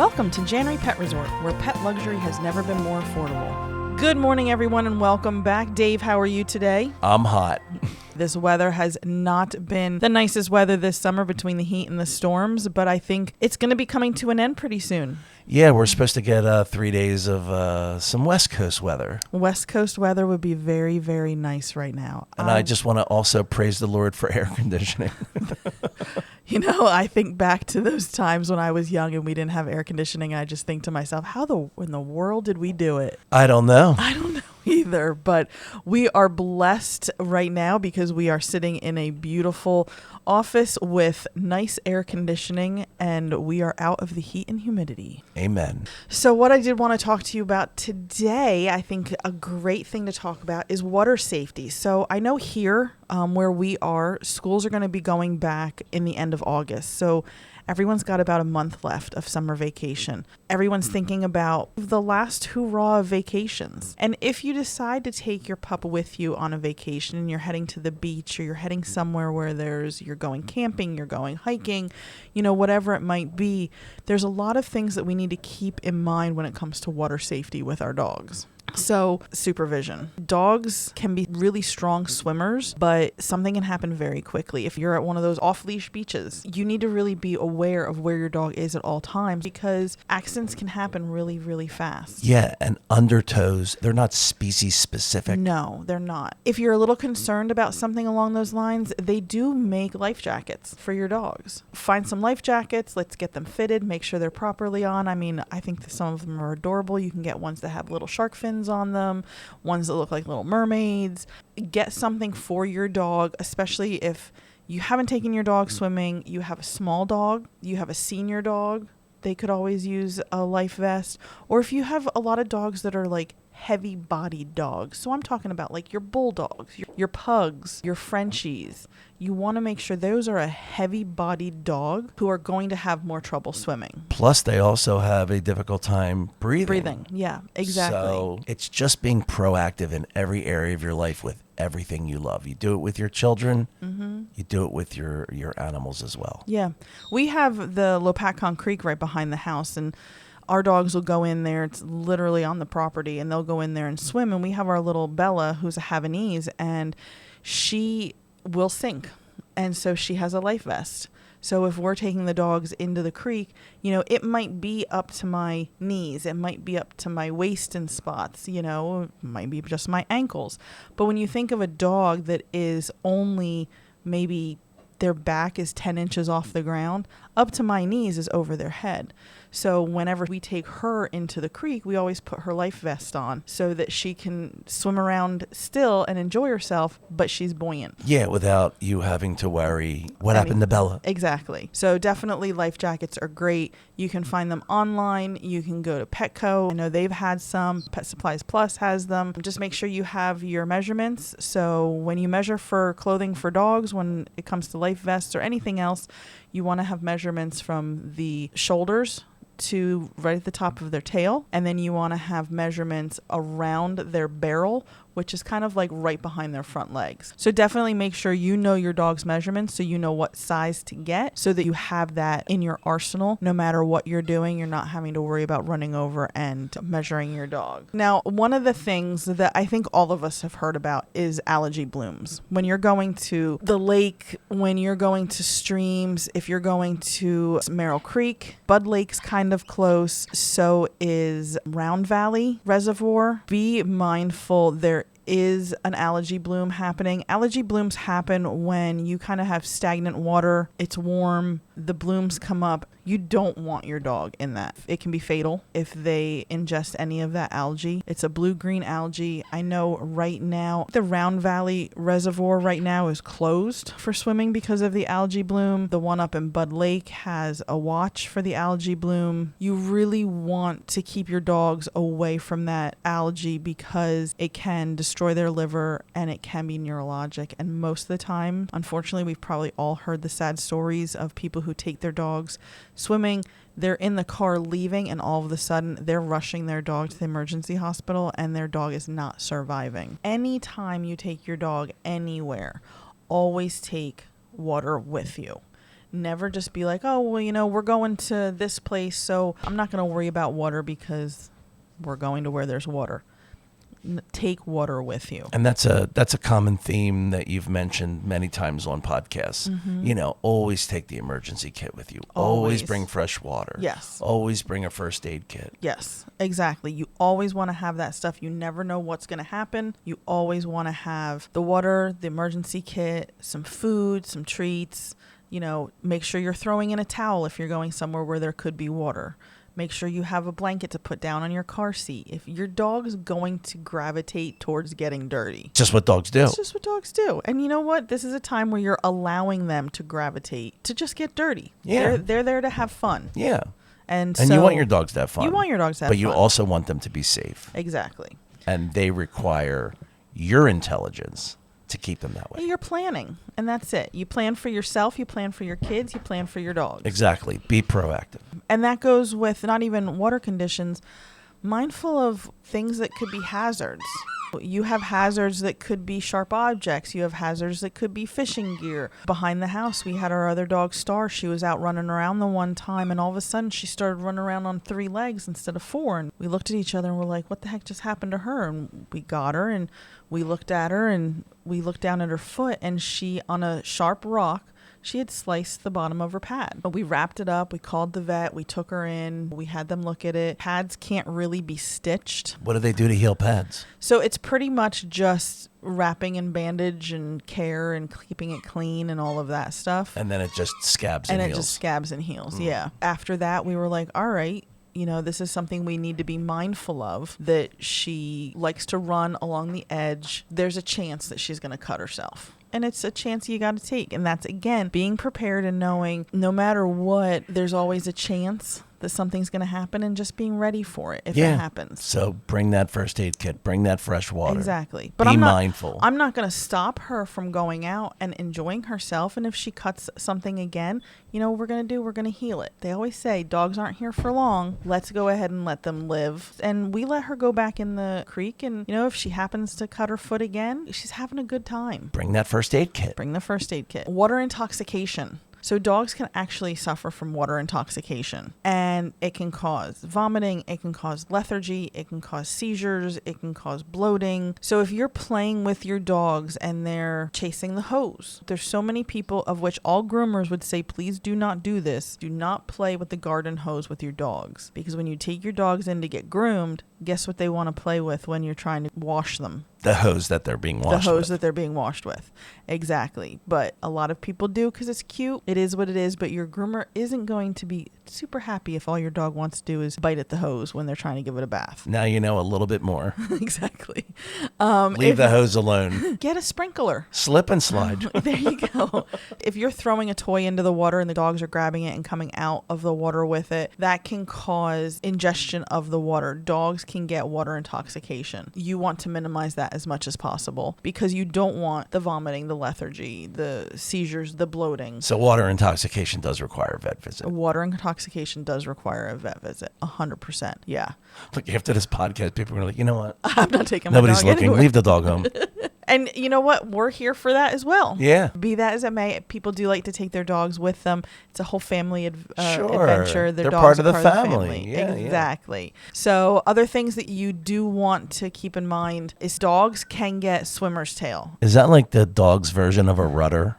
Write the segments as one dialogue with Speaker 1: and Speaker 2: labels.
Speaker 1: Welcome to January Pet Resort, where pet luxury has never been more affordable. Good morning, everyone, and welcome back. Dave, how are you today?
Speaker 2: I'm hot.
Speaker 1: This weather has not been the nicest weather this summer between the heat and the storms, but I think it's going to be coming to an end pretty soon.
Speaker 2: Yeah, we're supposed to get 3 days of some West Coast weather.
Speaker 1: West Coast weather would be very, very nice right now.
Speaker 2: And I just want to also praise the Lord for air conditioning.
Speaker 1: You know, I think back to those times when I was young and we didn't have air conditioning. And I just think to myself, in the world did we do it?
Speaker 2: I don't know.
Speaker 1: I don't know either, but we are blessed right now because we are sitting in a beautiful office with nice air conditioning and we are out of the heat and humidity.
Speaker 2: Amen.
Speaker 1: So what I did want to talk to you about today, I think a great thing to talk about is water safety. So I know here where we are, schools are going to be going back in the end of August. So everyone's got about a month left of summer vacation. Everyone's thinking about the last hurrah of vacations. And if you decide to take your pup with you on a vacation and you're heading to the beach or you're heading somewhere where you're going camping, you're going hiking, whatever it might be, there's a lot of things that we need to keep in mind when it comes to water safety with our dogs. So, supervision. Dogs can be really strong swimmers, but something can happen very quickly. If you're at one of those off-leash beaches, you need to really be aware of where your dog is at all times because accidents can happen really, really fast.
Speaker 2: Yeah, and undertows, they're not species specific.
Speaker 1: No, they're not. If you're a little concerned about something along those lines, they do make life jackets for your dogs. Find some life jackets, let's get them fitted, make sure they're properly on. I mean, I think that some of them are adorable. You can get ones that have little shark fins on them, ones that look like little mermaids. Get something for your dog, especially if you haven't taken your dog swimming, you have a small dog, you have a senior dog, they could always use a life vest. Or if you have a lot of dogs that are like heavy bodied dogs, so I'm talking about like your bulldogs, your pugs, your Frenchies, you want to make sure those are a heavy bodied dog who are going to have more trouble swimming.
Speaker 2: Plus they also have a difficult time breathing.
Speaker 1: Yeah, exactly.
Speaker 2: So it's just being proactive in every area of your life with everything you love. You do it with your children, you do it with your animals as well.
Speaker 1: Yeah, we have the Lopatcon Creek right behind the house, and our dogs will go in there. It's literally on the property, and they'll go in there and swim. And we have our little Bella, who's a Havanese, and she will sink. And so she has a life vest. So if we're taking the dogs into the creek, it might be up to my knees. It might be up to my waist in spots, it might be just my ankles. But when you think of a dog that is only maybe their back is 10 inches off the ground, up to my knees is over their head. So whenever we take her into the creek, we always put her life vest on so that she can swim around still and enjoy herself, but she's buoyant.
Speaker 2: Yeah, without you having to worry what happened to Bella.
Speaker 1: Exactly. So definitely life jackets are great. You can find them online. You can go to Petco. I know they've had some. Pet Supplies Plus has them. Just make sure you have your measurements. So when you measure for clothing for dogs, when it comes to life vests or anything else, you want to have measurements from the shoulders to right at the top of their tail, and then you want to have measurements around their barrel, which is kind of like right behind their front legs. So definitely make sure you know your dog's measurements so you know what size to get so that you have that in your arsenal. No matter what you're doing, you're not having to worry about running over and measuring your dog. Now, one of the things that I think all of us have heard about is algae blooms. When you're going to the lake, when you're going to streams, if you're going to Merrill Creek, Bud Lake's kind of close, so is Round Valley Reservoir. Be mindful there is an algae bloom happening. Algae blooms happen when you kind of have stagnant water, it's warm, the blooms come up. You don't want your dog in that. It can be fatal if they ingest any of that algae. It's a blue-green algae. I know right now the Round Valley Reservoir right now is closed for swimming because of the algae bloom. The one up in Bud Lake has a watch for the algae bloom. You really want to keep your dogs away from that algae because it can destroy their liver and it can be neurologic. And most of the time, unfortunately, we've probably all heard the sad stories of people who take their dogs swimming, they're in the car leaving, and all of a sudden they're rushing their dog to the emergency hospital and their dog is not surviving. Anytime you take your dog anywhere, always take water with you. Never just be like, oh, well, we're going to this place, so I'm not going to worry about water because we're going to where there's water. Take water with you.
Speaker 2: And that's a common theme that you've mentioned many times on podcasts. Always take the emergency kit with you. Always bring fresh water.
Speaker 1: Yes.
Speaker 2: Always bring a first aid kit.
Speaker 1: Yes, exactly. You always want to have that stuff. You never know what's going to happen. You always want to have the water, the emergency kit, some food, some treats. Make sure you're throwing in a towel if you're going somewhere where there could be water. Make sure you have a blanket to put down on your car seat. If your dog's going to gravitate towards getting dirty.
Speaker 2: Just what dogs do.
Speaker 1: It's just what dogs do. And you know what? This is a time where you're allowing them to gravitate to just get dirty.
Speaker 2: Yeah.
Speaker 1: They're there to have fun.
Speaker 2: Yeah.
Speaker 1: And
Speaker 2: you want your dogs to have fun.
Speaker 1: You want your dogs to have
Speaker 2: fun. But
Speaker 1: fun.
Speaker 2: you also want them to be safe.
Speaker 1: Exactly.
Speaker 2: And they require your intelligence to keep them that way.
Speaker 1: You're planning, and that's it. You plan for yourself, you plan for your kids, you plan for your dogs.
Speaker 2: Exactly. Be proactive.
Speaker 1: And that goes with not even water conditions, mindful of things that could be hazards. You have hazards that could be sharp objects. You have hazards that could be fishing gear. Behind the house, we had our other dog, Star. She was out running around the one time, and all of a sudden she started running around on 3 legs instead of 4. And we looked at each other and we're like, what the heck just happened to her? And we got her and we looked at her and we looked down at her foot, and she, on a sharp rock, she had sliced the bottom of her pad. But we wrapped it up. We called the vet. We took her in. We had them look at it. Pads can't really be stitched.
Speaker 2: What do they do to heal pads?
Speaker 1: So it's pretty much just wrapping and bandage and care and keeping it clean and all of that stuff.
Speaker 2: And then it just scabs and heals.
Speaker 1: And it just scabs and heals, yeah. After that, we were like, all right, this is something we need to be mindful of, that she likes to run along the edge. There's a chance that she's going to cut herself. And it's a chance you got to take. And that's, again, being prepared and knowing no matter what, there's always a chance that something's going to happen, and just being ready for it if it happens.
Speaker 2: So bring that first aid kit. Bring that fresh water.
Speaker 1: Exactly. But
Speaker 2: be mindful.
Speaker 1: I'm not going to stop her from going out and enjoying herself. And if she cuts something again, what we're going to heal it. They always say dogs aren't here for long. Let's go ahead and let them live. And we let her go back in the creek. And, if she happens to cut her foot again, she's having a good time.
Speaker 2: Bring that first aid kit.
Speaker 1: Bring the first aid kit. Water intoxication. So dogs can actually suffer from water intoxication, and it can cause vomiting, it can cause lethargy, it can cause seizures, it can cause bloating. So if you're playing with your dogs and they're chasing the hose, there's so many people, of which all groomers would say, please do not do this. Do not play with the garden hose with your dogs, because when you take your dogs in to get groomed, guess what they want to play with when you're trying to wash them?
Speaker 2: The hose that they're being washed with.
Speaker 1: The hose that they're being washed with. Exactly. But a lot of people do because it's cute. It is what it is. But your groomer isn't going to be super happy if all your dog wants to do is bite at the hose when they're trying to give it a bath.
Speaker 2: Now you know a little bit more.
Speaker 1: Exactly.
Speaker 2: Leave the hose alone.
Speaker 1: Get a sprinkler.
Speaker 2: Slip and slide.
Speaker 1: There you go. If you're throwing a toy into the water and the dogs are grabbing it and coming out of the water with it, that can cause ingestion of the water. Dogs can get water intoxication. You want to minimize that as much as possible, because you don't want the vomiting, the lethargy, the seizures, the bloating.
Speaker 2: So water intoxication does require a vet visit.
Speaker 1: Water intoxication does require a vet visit. 100%. Yeah.
Speaker 2: Look, after this podcast, people are going to like, you know what?
Speaker 1: I'm not taking my dog
Speaker 2: Nobody's looking.
Speaker 1: anywhere.
Speaker 2: Leave the dog home.
Speaker 1: And you know what? We're here for that as well.
Speaker 2: Yeah.
Speaker 1: Be that as it may, people do like to take their dogs with them. It's a whole family
Speaker 2: sure.
Speaker 1: adventure.
Speaker 2: They're
Speaker 1: dogs
Speaker 2: part of
Speaker 1: are
Speaker 2: the family. Yeah,
Speaker 1: exactly. Yeah. So other things that you do want to keep in mind is dogs can get swimmer's tail.
Speaker 2: Is that like the dog's version of a rudder?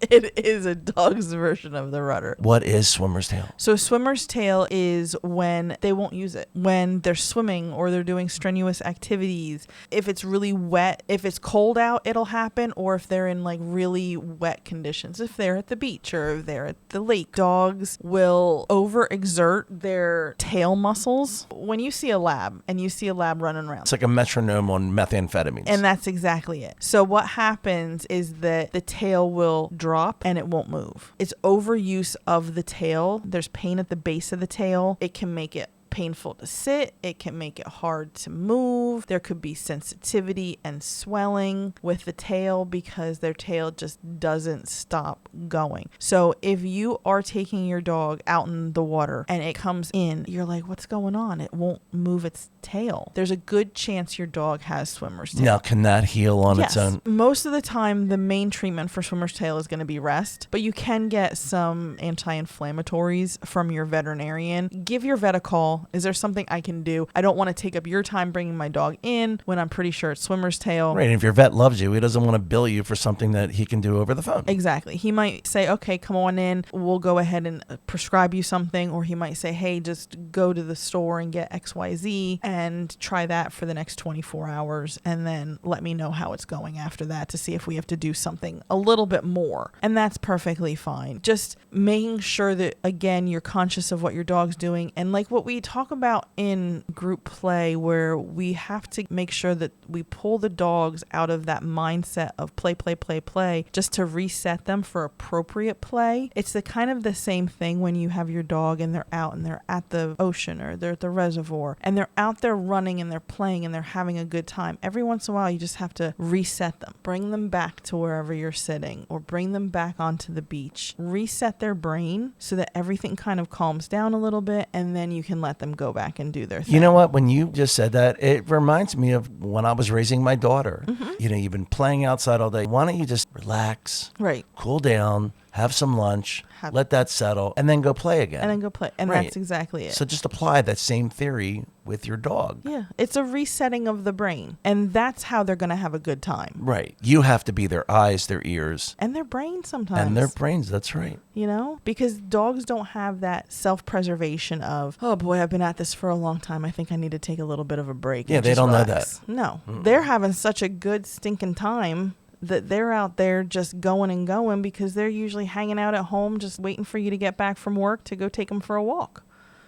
Speaker 1: It is a dog's version of the rudder.
Speaker 2: What is swimmer's tail?
Speaker 1: So swimmer's tail is when they won't use it. When they're swimming or they're doing strenuous activities. If it's really wet, if it's cold out, it'll happen. Or if they're in like really wet conditions. If they're at the beach or if they're at the lake. Dogs will overexert their tail muscles. When you see a lab and you see a lab running around.
Speaker 2: It's like a metronome on methamphetamines.
Speaker 1: And that's exactly it. So what happens is that the tail will drop and it won't move. It's overuse of the tail. There's pain at the base of the tail. It can make it painful to sit. It can make it hard to move. There could be sensitivity and swelling with the tail because their tail just doesn't stop going. So if you are taking your dog out in the water and it comes in, you're like, what's going on? It won't move its tail. There's a good chance your dog has swimmer's tail.
Speaker 2: Now, can that heal on its own?
Speaker 1: Most of the time, the main treatment for swimmer's tail is going to be rest, but you can get some anti-inflammatories from your veterinarian. Give your vet a call. Is there something I can do? I don't want to take up your time bringing my dog in when I'm pretty sure it's swimmer's tail.
Speaker 2: Right. And if your vet loves you, he doesn't want to bill you for something that he can do over the phone.
Speaker 1: Exactly. He might say, okay, come on in. We'll go ahead and prescribe you something. Or he might say, hey, just go to the store and get XYZ and try that for the next 24 hours. And then let me know how it's going after that to see if we have to do something a little bit more. And that's perfectly fine. Just making sure that, again, you're conscious of what your dog's doing. And like what we talk about in group play, where we have to make sure that we pull the dogs out of that mindset of play, just to reset them for appropriate play. It's the kind of the same thing when you have your dog and they're out and they're at the ocean or they're at the reservoir and they're out there running and they're playing and they're having a good time. Every once in a while, you just have to reset them, bring them back to wherever you're sitting or bring them back onto the beach, reset their brain so that everything kind of calms down a little bit, and then you can let them go back and do their thing.
Speaker 2: You know what? When you just said that, it reminds me of when I was raising my daughter.
Speaker 1: Mm-hmm.
Speaker 2: You know, you've been playing outside all day. Why don't you just relax,
Speaker 1: Right.
Speaker 2: cool down, have some lunch, let that settle, and then go play again.
Speaker 1: And
Speaker 2: Right.
Speaker 1: that's exactly it.
Speaker 2: So just apply that same theory with your dog.
Speaker 1: Yeah, it's a resetting of the brain, and that's how they're going to have a good time.
Speaker 2: Right. You have to be their eyes, their ears,
Speaker 1: And their brain sometimes.
Speaker 2: and their brains. That's right.
Speaker 1: You know, because dogs don't have that self-preservation of, oh boy, I've been at this for a long time. I think I need to take a little bit of a break.
Speaker 2: Yeah,
Speaker 1: and
Speaker 2: they
Speaker 1: just
Speaker 2: don't know
Speaker 1: relax. No, they're having such a good stinking time that they're out there just going and going because they're usually hanging out at home just waiting for you to get back from work to go take them for a walk.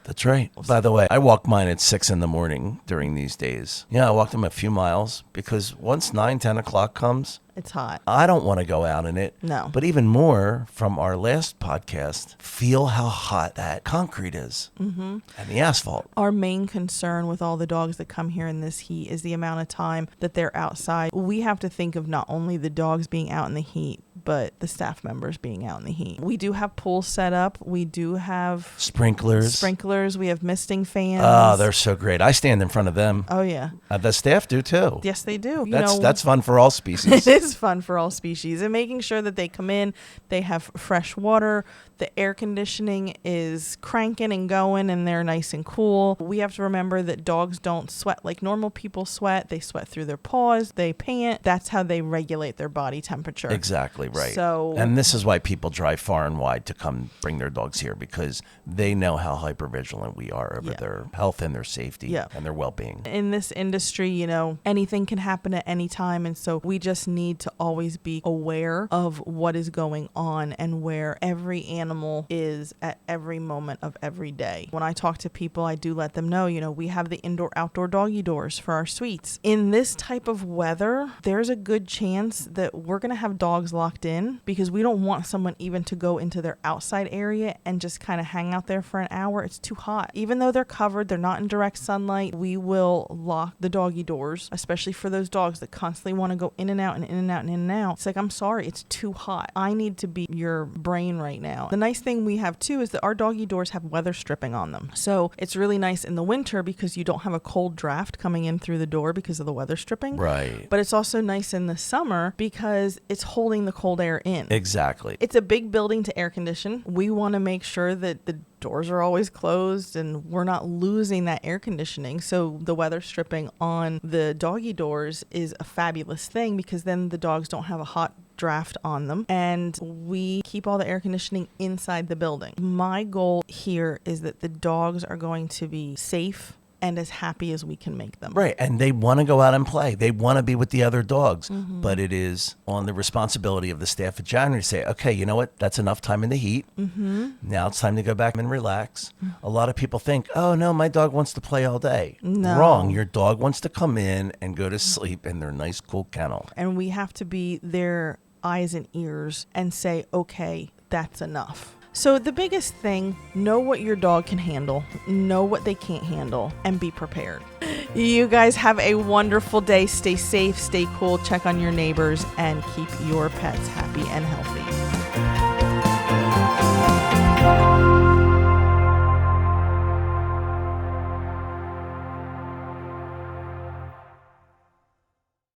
Speaker 2: That's right. By the way, I walk mine at 6 a.m. during these days. Yeah, I walk them a few miles because once 9, 10 o'clock comes,
Speaker 1: It's hot.
Speaker 2: I don't want to go out in it.
Speaker 1: No.
Speaker 2: But even more from our last podcast, feel how hot that concrete is and the asphalt.
Speaker 1: Our main concern with all the dogs that come here in this heat is the amount of time that they're outside. We have to think of not only the dogs being out in the heat, but the staff members being out in the heat. We do have pools set up. We do have
Speaker 2: Sprinklers.
Speaker 1: We have misting fans.
Speaker 2: Oh, they're so great. I stand in front of them.
Speaker 1: Oh, yeah.
Speaker 2: The staff do too.
Speaker 1: Yes, they do.
Speaker 2: That's fun for all species.
Speaker 1: It is fun for all species, and making sure that they come in, they have fresh water, the air conditioning is cranking and going, and they're nice and cool. We have to remember that dogs don't sweat like normal people sweat. They sweat through their paws, they pant. That's how they regulate their body temperature.
Speaker 2: Exactly right.
Speaker 1: So,
Speaker 2: and this is why people drive far and wide to come bring their dogs here, because they know how hypervigilant we are over their health and their safety and their well-being.
Speaker 1: in this industry, anything can happen at any time, and so we just need to always be aware of what is going on and where every animal is at every moment of every day. When I talk to people, I do let them know, we have the indoor-outdoor doggy doors for our suites. In this type of weather, there's a good chance that we're going to have dogs locked in because we don't want someone even to go into their outside area and just kind of hang out there for an hour. It's too hot. Even though they're covered, they're not in direct sunlight, we will lock the doggy doors, especially for those dogs that constantly want to go in and out and in and out and in and out. It's like, I'm sorry, it's too hot. I need to be your brain right now. The nice thing we have too is that our doggy doors have weather stripping on them. So it's really nice in the winter because you don't have a cold draft coming in through the door because of the weather stripping.
Speaker 2: Right.
Speaker 1: But it's also nice in the summer because it's holding the cold air in.
Speaker 2: Exactly.
Speaker 1: It's a big building to air condition. We want to make sure that the doors are always closed and we're not losing that air conditioning. So the weather stripping on the doggy doors is a fabulous thing because then the dogs don't have a hot draft on them, and we keep all the air conditioning inside the building. My goal here is that the dogs are going to be safe and as happy as we can make them.
Speaker 2: Right. And they want to go out and play. They want to be with the other dogs. Mm-hmm. But it is on the responsibility of the staff at January to say, okay, you know what? That's enough time in the heat. Mm-hmm. Now it's time to go back and relax. Mm-hmm. A lot of people think, oh, no, my dog wants to play all day.
Speaker 1: No.
Speaker 2: Wrong. Your dog wants to come in and go to sleep in their nice, cool kennel.
Speaker 1: And we have to be their eyes and ears and say, okay, that's enough. So the biggest thing, know what your dog can handle, know what they can't handle, and be prepared. You guys have a wonderful day. Stay safe, stay cool, check on your neighbors, and keep your pets happy and healthy.